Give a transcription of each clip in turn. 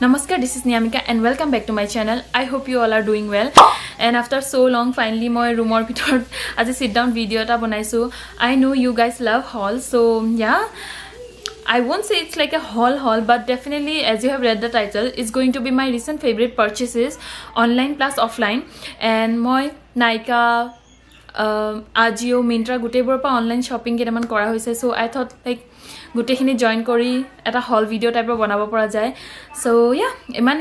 Namaskar, this is Niyamika and welcome back to my channel. I hope you all are doing well. And after so long, finally my room or pitor as a sit down video ta banaisu. I know you guys love haul, so yeah. I won't say it's like a haul, but definitely, as you have read the title, it's going to be my recent favorite purchases, online plus offline. And my Nykaa, Ajio, Myntra, গোটেইবোৰৰ পৰা online shopping কেইটামান কৰা হৈছে. So I thought like গোটেইখিনি join কৰি এটা haul video type বনাব পৰা যায়. So yeah, ইমান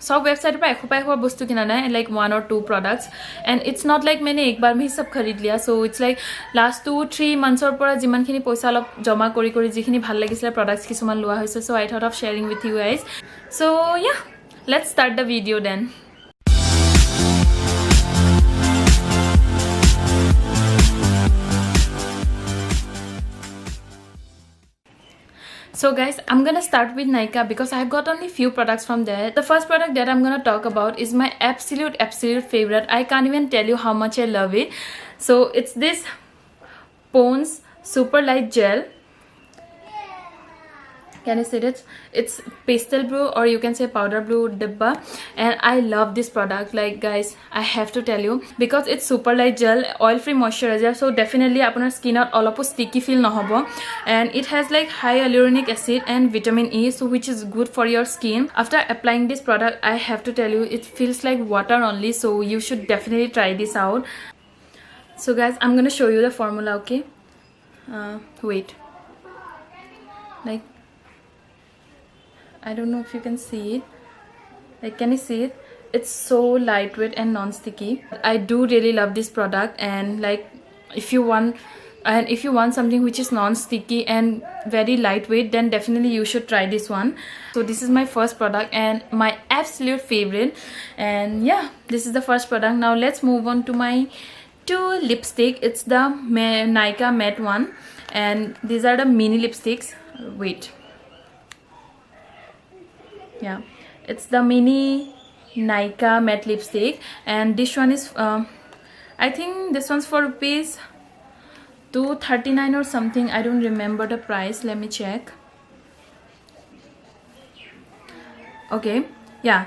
सब वेबसाइट पर एखोपा बस्तु किना ना like 1 or 2 products and it's not like मैंने एक बार में ही सब खरीद लिया. So it's like last 2-3 months और पर जिमानखिनि पैसा अलप जमा करी करी जिखिनि ভাল লাগিছিলে products কিছুমান লোৱা হৈছে. So I thought of sharing with you guys. So yeah, let's start the video then. So guys, I'm gonna start with Nykaa because I've got only few products from there. The first product that I'm gonna talk about is my absolute favorite. I can't even tell you how much I love it. So it's this Pond's Super Light Gel. Can you see it? It's pastel blue or you can say powder blue dibba, and I love this product. Like guys, I have to tell you because it's super light gel, oil free moisturizer, so definitely apunar skin out all of sticky feel no hobo, and it has like high hyaluronic acid and vitamin E, so which is good for your skin. After applying this product, I have to tell you it feels like water only, so you should definitely try this out. So guys, I'm gonna show you the formula. Okay, wait, like I don't know if you can see it. Like, can you see it? It's so lightweight and non-sticky. I do really love this product, and like if you want something which is non-sticky and very lightweight, then definitely you should try this one. So this is my first product and my absolute favorite. And yeah, this is the first product. Now let's move on to my two lipstick. It's the Nykaa matte one, and these are the mini lipsticks. Wait. Yeah, it's the mini Nykaa matte lipstick, and this one is I think this one's for rupees 239 or something. I don't remember the price. Let me check. Okay, yeah,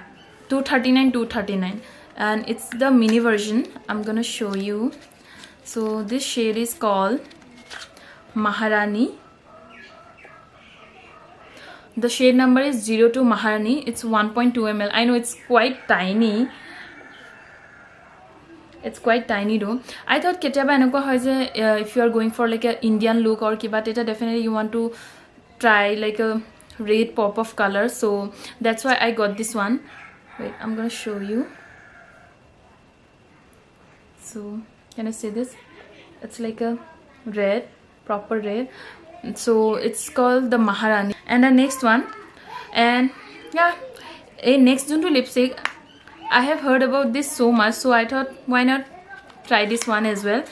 239, and it's the mini version. I'm gonna show you. So this shade is called Maharani. The shade number is 02 Maharani. It's 1.2 ml. I know it's quite tiny. It's quite tiny though. I thought ketaba enoko hoy je if you are going for like a Indian look or kiba teta, definitely you want to try like a red pop of color. So that's why I got this one. Wait, I'm gonna show you. So can you see this? It's like a red, proper red. So it's called the Maharani. And the next one, and yeah, a next junto lipstick, I have heard about this so much, so I thought why not try this one as well.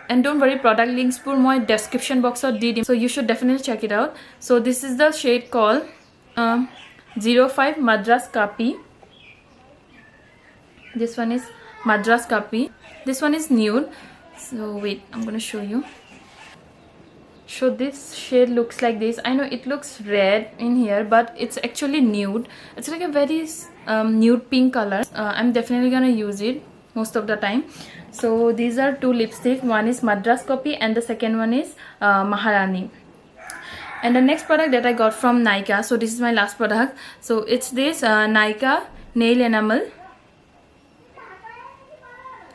And don't worry, product links for my description box or DD, so you should definitely check it out. So this is the shade called 05 Madras Kapi. This one is Madras Kapi. This one is nude. So wait, I'm gonna show you. So this shade looks like this. I know it looks red in here, but it's actually nude. It's like a very nude pink color. I'm definitely gonna use it most of the time. So these are two lipsticks. One is Madras Copy and the second one is Maharani. And the next product that I got from Nykaa, so this is my last product. So it's this Nykaa nail enamel.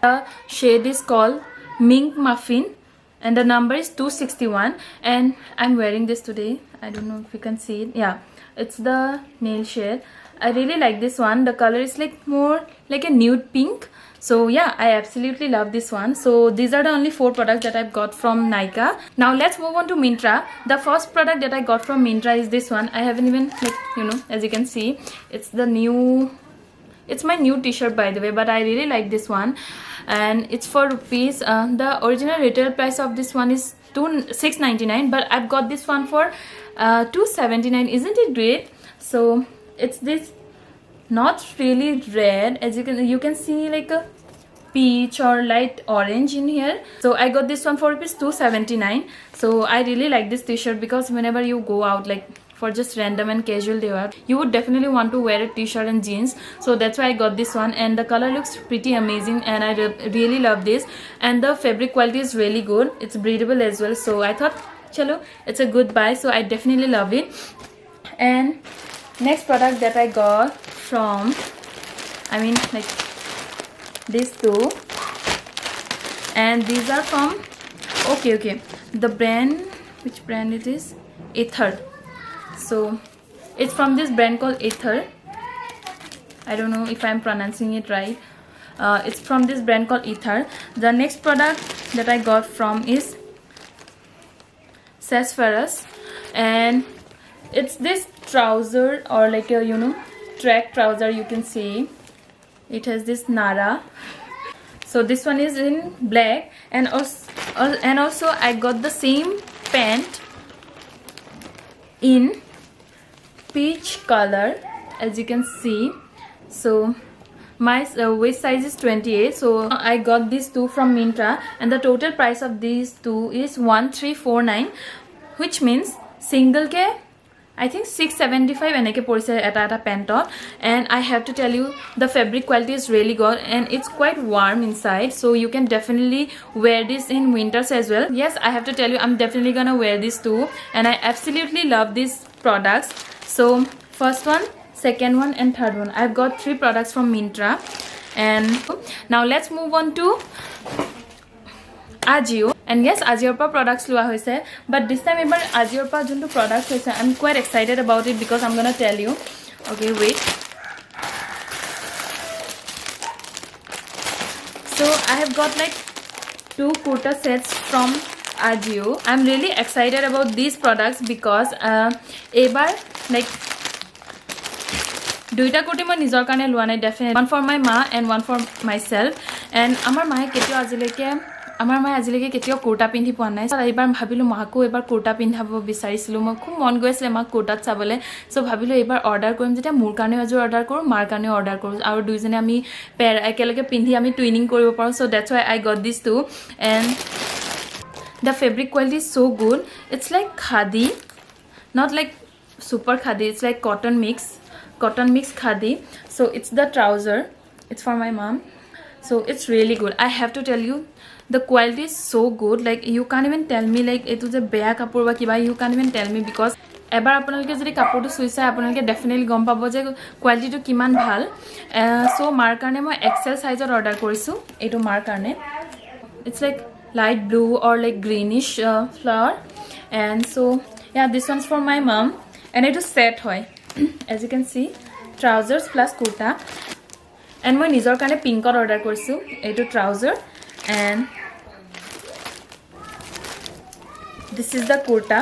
The shade is called Mink Muffin, and the number is 261, and I'm wearing this today. I don't know if you can see it. Yeah, it's the nail shade. I really like this one. The color is like more like a nude pink. So yeah, I absolutely love this one. So these are the only 4 products that I've got from Nykaa. Now let's move on to Myntra. The first product that I got from Myntra is this one. I haven't even, like, you know, as you can see, it's the new, it's my new t-shirt by the way, but I really like this one, and it's for rupees. The original retail price of this one is 699, but I've got this one for 279. Isn't it great? So it's this not really red, as you can see like a peach or light orange in here. So I got this one for rupees 279. So I really like this t-shirt because whenever you go out, like for just random and casual day wear. You would definitely want to wear a t-shirt and jeans, so that's why I got this one, and the color looks pretty amazing, and I really love this, and the fabric quality is really good. It's breathable as well, so I thought chalo, it's a good buy, so I definitely love it. And next product that I got from, I mean like these two, and these are from okay, the brand, which brand it is? Ether. So it's from this brand called Ether. I don't know if I'm pronouncing it right. It's from this brand called Ether. The next product that I got from is Sasfarus, and it's this trouser, or like a, you know, track trouser. You can see it has this Nara. So this one is in black, and also I got the same pant in peach color, as you can see. So my waist size is 28, so I got these two from Myntra, and the total price of these two is 1349, which means single ke I think 675 enake porise eta pantot. And I have to tell you, the fabric quality is really good, and it's quite warm inside, so you can definitely wear this in winters as well. Yes, I have to tell you, I'm definitely gonna wear this too, and I absolutely love these products. So first one, second one, and third one, I've got 3 products from Myntra. And now let's move on to Ajio. And yes, Ajio pa products lua hoise, but this time ebar Ajio pa juntu products hoise, I'm quite excited about it because I'm gonna tell you. Okay, wait. So I have got like 2 kurta sets from Ajio. I'm really excited about these products because ebar like duita kurti moi nijor kane lua nai, definitely one for my ma and one for myself. And amar mae ketio ajileke আমার মাই আজিলৈকে কেতিয়াও কুৰ্তা পিন্ধি পোৱা নাই, so এইবাৰ ভাবিলো মাকো এবাৰ কুৰ্তা পিন্ধাব বিচাৰিছিলো, মই খুব মন গৈছিল মাক কুৰ্তাত চাবলে, সো ভাবিলো এবাৰ অৰ্ডাৰ কৰিম, যেতিয়া মোৰ কাৰণে এযোৰ অৰ্ডাৰ কৰো, মাৰ কাৰণে অৰ্ডাৰ কৰো, আৰু দুইজনে আমি পেৰ একেলগে পিন্ধি আমি টুইনিং কৰিব পাৰো. So that's why I got these two, and the fabric quality is so good. It's like khadi, not like super khadi, it's like cotton mix khadi. So it's the trouser, it's for my mom, so it's really good. I have to tell you, the quality is so good, like you can't even tell me like etu je beya kapur ba kiba, you can't even tell me, because ebar apnaloke jodi kapur tu suisa apnaloke definitely gom pabo je quality tu kiman bhal. So mar karone moi XL size or order korisu, etu mar karone. It's like light blue or like greenish flower, and so yeah, this one's for my mom, and it is set hoy as you can see, trousers plus kurta. And moi nijor karone pink or order korisu, etu trouser, and this is the kurta.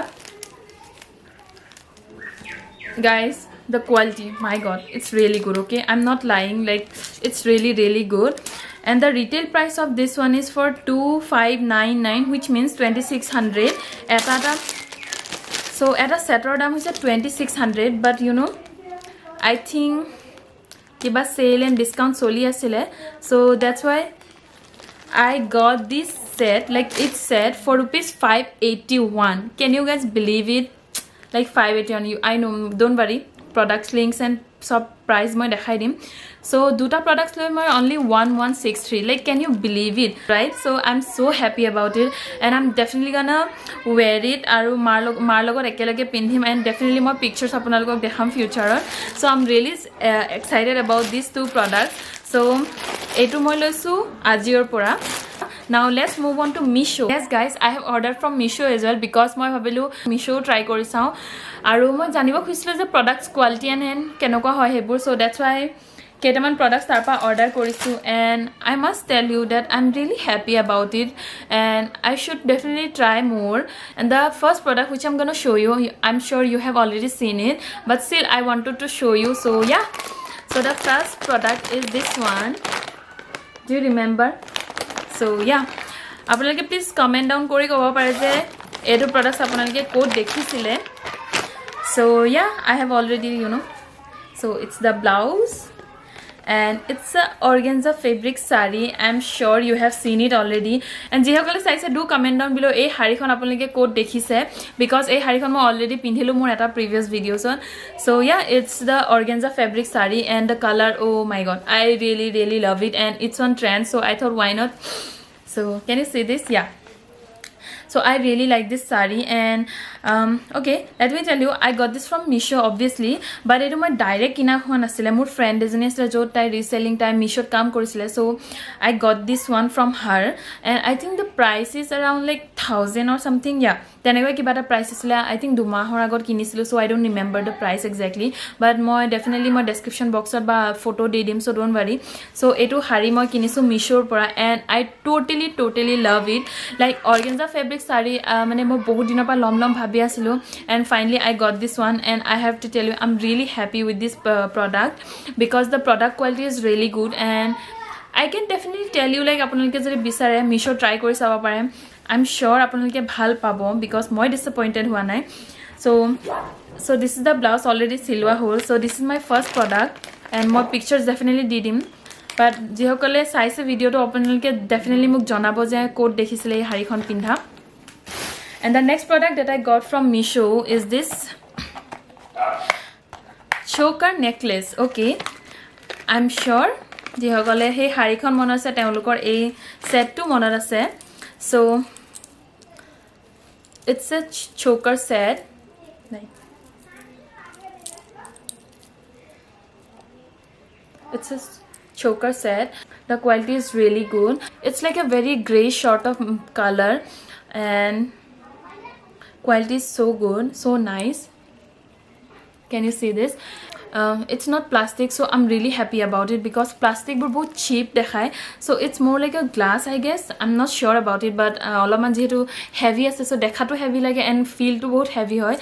Guys, the quality, my god, it's really good. Okay, I'm not lying, like it's really good. And the retail price of this one is for 2599, which means 2600 eta. So at a setter dam is 2600, but you know, I think kiba sale and discount soli asile, so that's why I got this set, like it's set for rupees 581. Can you guys believe it? Like 581. You, I know, don't worry, products links and sub price moi dekhai dim. So duta products loi moi only 1163. Like, can you believe it, right? So I'm so happy about it, and I'm definitely gonna wear it aru mar logot ekelage pindhim, and definitely more pictures apunalok dekham future. So I'm really excited about these 2 products. So etu moi loisu Ajior pora. Now let's move on to Meesho. Yes guys, I have ordered from Meesho as well, because moi bhabilu Meesho try kori sao, aru moi janibo khusilo je products quality and kenokwa hoy hebur. So that's why Ketaman products tarpa order korisu, and I must tell you that I'm really happy about it, and I should definitely try more. And the first product which I'm gonna show you, I'm sure you have already seen it, but still I wanted to show you. So yeah, so the first product is this one. Do you remember? So yeah, apnaloke please comment down kori kobo pare je edu products apnaloke code dekhisile. So yeah, I have already, you know, so it's the blouse, and it's a organza fabric sari. I'm sure you have seen it already, and jehokole saise do comment down below ei hari khon apnalike code dekhise because ei hari khon moi already pindhilu mor eta previous videos on. So yeah, it's the organza fabric sari, and the color, oh my god, I really love it, and it's on trend, so I thought why not. So can you see this? Yeah, so I really like this sari. And okay, let me tell you, I got this from Meesho obviously, but etu moi direct kina khon asile, mur friend ejani asile jo tai reselling time Meesho kam korisile, so I got this one from her, and I think the price is around like 1000 or something. Yeah, tenekoi kiba ta price asile. I think 2 mahor agot kinisilu, so I don't remember the price exactly, but moi definitely moi description box ot ba photo de dim, so don't worry. So etu hari moi kinisu Meesho pora, and I totally love it. Like organza fabric sari mane moi bahut dinor pa lom bhabi asilo, and finally I got this one, and I have to tell you I'm really happy with this product because the product quality is really good, and I can definitely tell you like apnalike jodi bisare Meesho try kori saba pare. I'm sure apnalike bhal pabo because moi disappointed hua nai. So this is the blouse already silwa hole. So this is my first product, and more pictures definitely did him, but jehokole saise video to apnalike definitely muk janabo je code dekhisile ei hari khon pindha. And the next product that I got from Meesho is this choker necklace. Okay, I'm sure jehokole he hari khon monor ase teolukor ei set tu monor ase. So it's a choker set. It's a choker set. The quality is really good. It's like a very gray sort of color, and quality is so good, so nice. Can you see this? It's not plastic, so I'm really happy about it because plastic bur bahut cheap dekhai, so it's more like a glass, I guess. I'm not sure about it, but olaman jehetu heavy ase, so dekha to heavy lage and feel to bahut heavy hoy.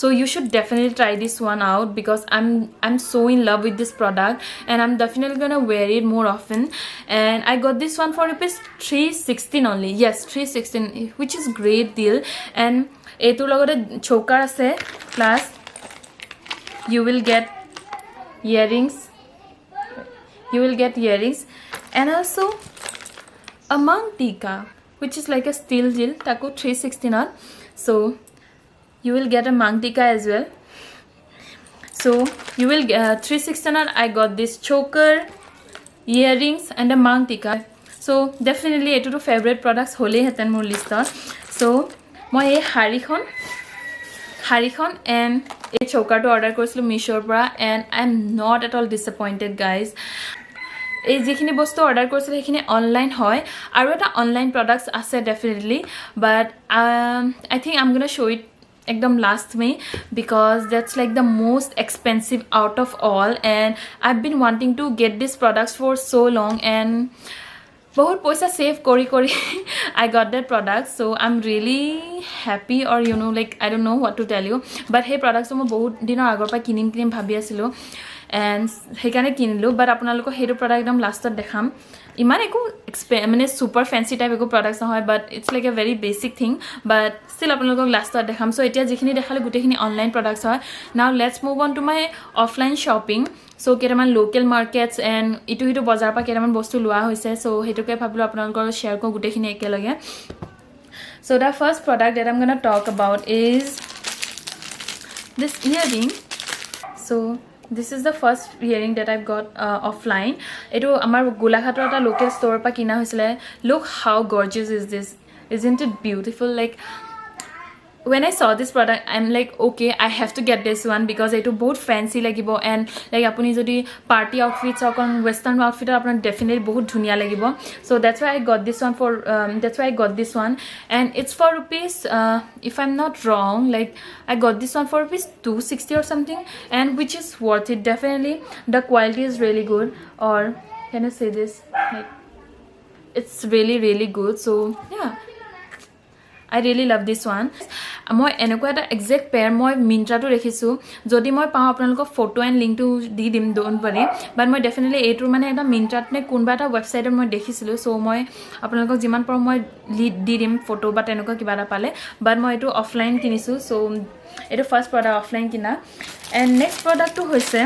So you should definitely try this one out because I'm so in love with this product, and I'm definitely gonna wear it more often. And I got this one for rupees 316 only. Yes, 316, which is great deal. And etu logote choker ase, plus you will get earrings, and also a mang tika, which is like a steel jil taku 316 on. So you will get a mang tika as well. So you will get 316 on. I got this choker, earrings, and a mang tika. So definitely etu to favorite products hole heten mur list. So moi ei hari khon and a choker to order korisilo Meesho pora, and I'm not at all disappointed, guys. এই যেখিনি বস্তু order কৰিছিল সেইখিনি online হয়, আৰু এটা online প্ৰডাক্টস আছে definitely, but I think I'm gonna show it ekdom last May because that's like the most expensive out of all, and I've been wanting to get these products for so long, and bahut paisa save kori I got that product. So I'm really happy, or you know, like I don't know what to tell you, but hey products mo bahut dinor agor pa kinim bhabi asilo, and hekane kinilo, but apnaloko hedu product ekdom last ot dekham. Iman eko mane super fancy type eko products nahoy, but it's like a very basic thing, but still apnaloko last ot dekham. So etia jekhini dekhale gutekhini online products hoy. Now let's move on to my offline shopping. So ketaman local markets and itu hitu bazar pa ketaman bostu lua hoise, so hetuke bhabilo apnalokor share ko gutekhini ekelage. So the first product that I'm going to talk about is this earring. So this is the first earring that I've got offline. Etu amar Golaghator eta local store pa kina hoisile. Look how gorgeous is this. Isn't it beautiful? Like when I saw this product, I'm like, okay, I have to get this one because etu bahut fancy lagibo, and like apuni jodi party outfits or western outfit apnar definitely bahut dhunia lagibo. So that's why I got this one for and it's for rupees if I'm not wrong, like I got this one for rupees 260 or something, and which is worth it definitely. The quality is really good, or can I say this, like it's really good. So yeah, I really love this one. মই এনেকুৱা এটা exact pair মই মিন্ট্ৰাটো দেখিছো, যদি মই পাওঁ আপোনালোকক photo and লিংকটো দি দিম, ডোন্ট ৱাৰি, বাট মই ডেফিনেটলি এইটোৰ মানে এটা মিন্ট্ৰাত নে কোনোবা এটা ৱেবছাইটত মই দেখিছিলোঁ, চ' মই আপোনালোকক যিমান পাৰোঁ মই দি দিম ফটো বা তেনেকুৱা কিবা এটা পালে, বাট মই এইটো অফলাইন কিনিছোঁ। চ' এইটো ফাৰ্ষ্ট প্ৰডাক্ট অফলাইন কিনা। এণ্ড নেক্সট প্ৰডাক্টটো হৈছে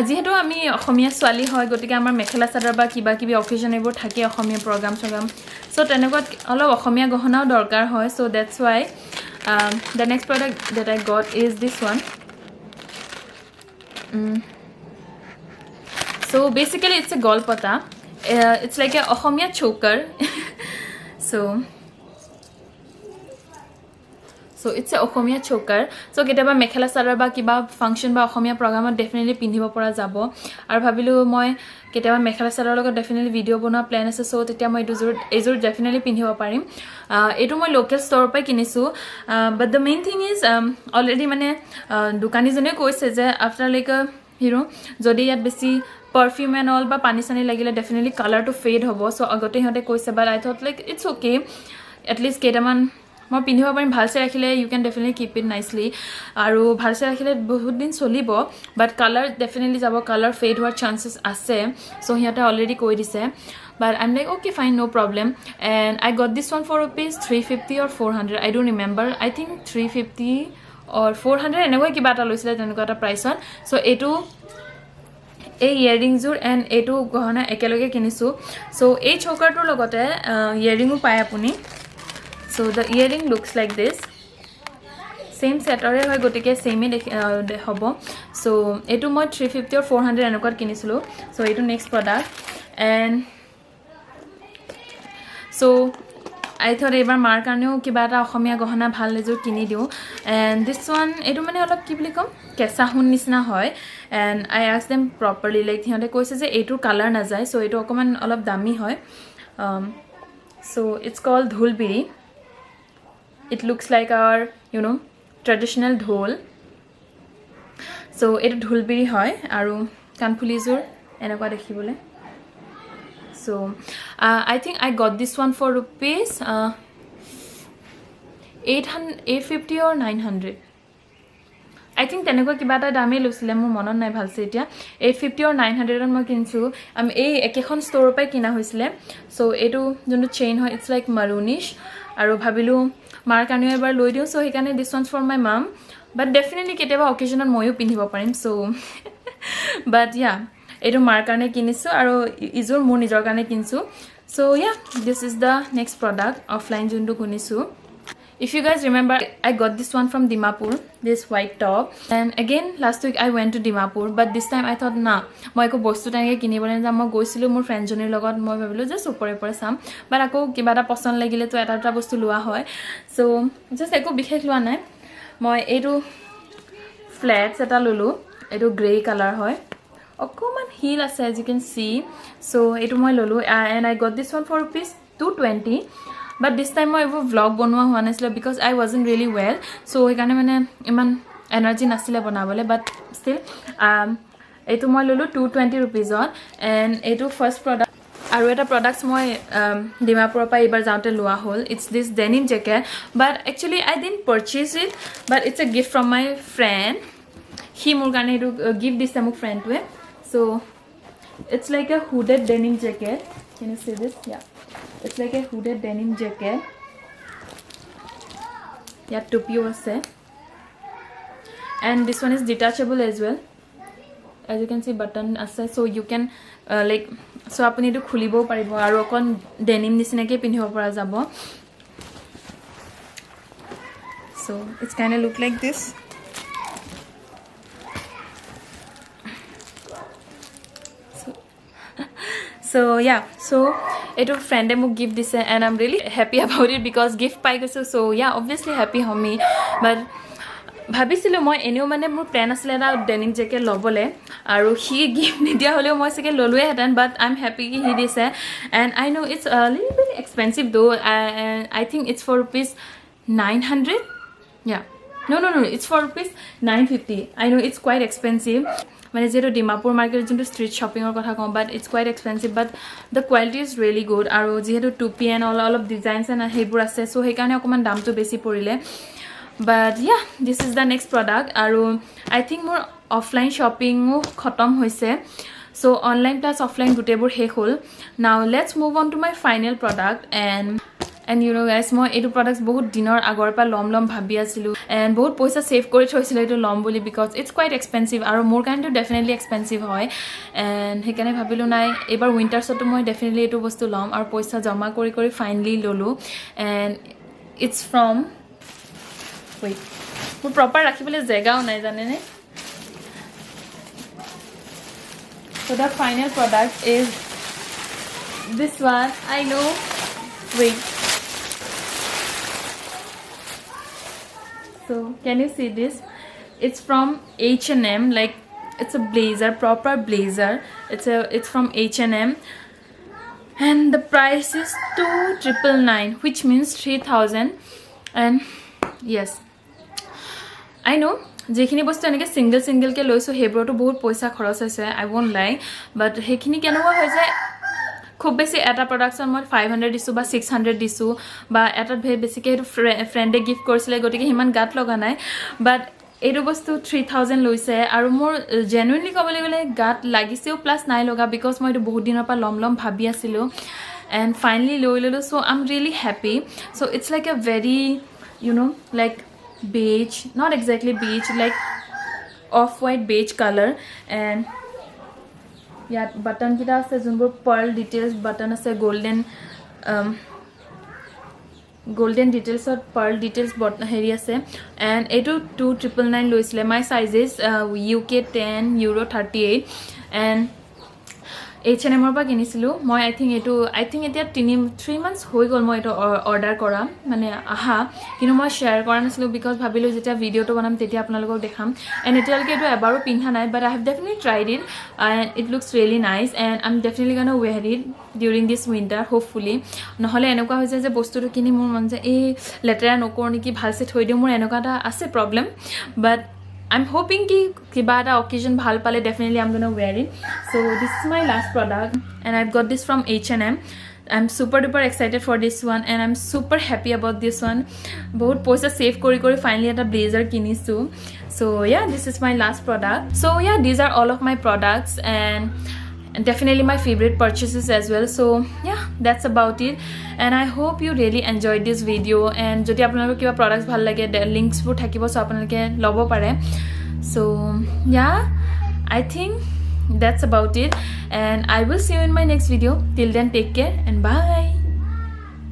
যিহেতু আমি অসমীয়া ছোৱালী হয় গতিকে আমাৰ মেখেলা চাদৰ বা কিবা কিবি অকেজন এইবোৰ থাকে অসমীয়া প্ৰগ্ৰাম চগ্ৰাম সো তেনেকুৱাত অলপ অসমীয়া গহনাও দৰকাৰ হয় so that's why the next product that I got is this one. So basically it's a golpata. It's like a Ohomia choker. So it's a Ohomia choker. So ketaba mekhela sarar ba kiba function ba Ohomia program definitely pindhibo pora jabo. Aru bhabilu moi ketaba mekhela sarar logot definitely video banoa plan ase so tetia moi ezur definitely pindhibo parim. Etu moi local store pai kinisu. But the main thing is already mane dukani jone koise je after like a jodi yat besi perfume and all ba pani sani lagile definitely color to fade hobo so agote hote koise but I thought like it's okay at least ketaman মই পিন্ধিব পাৰিম ভালছে ৰাখিলে you can definitely keep it nicely আৰু ভালছে ৰাখিলে বহুত দিন চলিব but color definitely যাব color fade হোৱাৰ chances আছে so হিয়াতে already কৈ দিছে but I'm like okay fine no problem and I got this one for rupees 350 or 400 I don't remember I think 350 or 400 এনেকৈ কিবা এটা লৈছিলে তেনেকুৱা এটা প্ৰাইছত so এটো এই ইয়াৰিংজুৰ এণ্ড এটো গহনা একেলগে কিনিছো so এই chokerটোৰ লগতে ইয়াৰিংও পায় আপুনি so the earring looks like this same set ore hoy gotike same hobo so etu moi 350 or 400 enokar kinisulu so etu next product and so I thought ebar mar karneo kiba eta ohomia gohana bhal lejur kini diu and this one etu mane olop ki boli kom kesa hun nisna hoy and I asked them properly like hiante koise je etu color na jay so etu okoman olop dami hoy so it's called dhulbiri it looks like our traditional dhol so it dhulbiri hoy aru kanphulizur enakwa dekhibole so I think I got this one for rupees 850 or 900 I think tenekwa kiba ta dami lusile mu monon nai bhalse etia 850 or 900 on moi kinsu am ei ekekhon store pai kina hoisile so etu jonto chain hoy it's like maroonish aru bhabilu mar kanu ebar loi diu so hekane this one's for my mom but definitely keteba occasion on moyo pindhibo parim so but yeah etu mar kane kinisu aru izur mu nijor kane kinsu so yeah this is the next product offline jundu kunisu if you guys remember I got this one from Dimapur this white top and again last week I went to Dimapur but this time I thought na moi ko bostu tange kinibole jam moi goisilu mur friend jonir logot moi bhabilu just upore pore sam but ako kiba ta poson lagile to eta bostu lua hoy so just eko bikhek lua nai moi etu flats eta lulu etu gray color hoy okoman heel ase as you can see so etu moi lulu and I got this one for rupees 220 but this time I have a vlog bonwa hua nasile because I wasn't really well so hekane mane iman energy nasile banabole but still etu moi lulu 220 rupees on and etu first product aru eta products moi Dimapur pa ibar jaute lua hol it's this denim jacket but actually I didn't purchase it but it's a gift from my friend he mur gane etu gift dise muk friend to so it's like a hooded denim jacket can you see this yeah it's like a hooded denim jacket yeah tupio ase and this one is detachable as well as you can see button ase so you can like so apuni etu khulibo paribo aru okon denim nisinake pindhibo para jabo so it's kind of look like this so yeah so etu friend e muk gift dise and I'm really happy about it because gift pai gosu so yeah obviously happy homi but bhabisilu moi eneo mane mur plan asile na denim jacket lobole aru he gift nidia hole moi seke lolue hetan but I'm happy he dise and I know it's a little bit expensive though I think it's for rupees 900 yeah no it's for rupees 950 I know it's quite expensive মানে যেটো Dimapur market junto street shopping or kotha kom but it's quite expensive but the quality is really good aru jehetu 2p and all of designs and hebur ase so hekane okoman dam to besi porile but yeah this is the next product aru I think more offline shopping khatam hoise so online plus offline gutebur he hol now let's move on to my final product and And you know guys, মই এইটো products বহুত দিনৰ আগৰ পৰা লম ভাবি আছিলো and বহুত পইচা সেভ কৰি থৈছিলো এইটো লম বুলি because it's quite expensive আৰু মোৰ কাৰণেটো definitely expensive হয় and সেইকাৰণে ভাবিলো নাই এবাৰ উইন্টাৰছতো মই definitely এইটো বস্তু লম আৰু পইচা জমা কৰি finally ললো and it's from wait মোৰ proper ৰাখিবলৈ জেগাও নাই জানেনে so the final product is this one I know wait so can you see this it's from H&M like it's a blazer proper blazer it's from H&M and the price is 2,999 which means 3,000 and yes I know যেখিনি বস্তু এনেকে single কে লৈছো হেব্ৰটো বহুত পইচা খৰচ হৈছে I won't lie but হেখিনি কেনেকুৱা হৈ যায় খুব বেছি এটা প্ৰডাকশন মই 500 দিছো বা 600 দিছো বা এটাত ভে বেছিকে এটো ফ্ৰেন্ডে গিফট কৰিছিলে গটিকে হিমান গাত লগা নাই বাট এইটো বস্তু 3000 লৈছে আৰু মোৰ জেনুইনলি কবলৈ গলে গাত লাগিছেও প্লাস নাই লগা বিকজ মই এটো বহুত দিনৰ পৰা লম ভাবি আছিলো and finally লৈ ললো so I'm really happy so it's like a very you know like beige not exactly beige like off-white beige color and yeah button kita ase junbur pearl details button ase golden details or pearl details button heri ase and eto 2,999 loisile my size is UK 10 euro 38 and H&M or ba kinisilu moi I think etia 3 months hoi gol moi eto order kora mane aha kinu moi share kora nasilu because bhabilu jeta video to banam tetia apnalogok dekham and etialke eto ebaru pintha nai but I have definitely tried it and it looks really nice and I'm definitely going to wear it during this winter hopefully নহলে এনেকুৱা হৈছে যে বস্তুটো কিনি মোৰ মন যে এই লেটেৰা নকৰ নেকি ভালসে থৈ দিও মোৰ এনেকুৱা এটা আছে problem but I'm hoping ki kiba eta occasion bhal pale definitely I'm going to wear it so this is my last product and I've got this from H&M I'm super duper excited for this one and I'm super happy about this one bahut paisa save kori finally eta blazer kinisu so yeah this is my last product so yeah these are all of my products and definitely my favorite purchases as well so yeah that's about it and I hope you really enjoyed this video and jodi apnalok kiba products bhal lage links bu thakibo so apnaloke lobo pare so yeah I think that's about it and I will see you in my next video till then take care and bye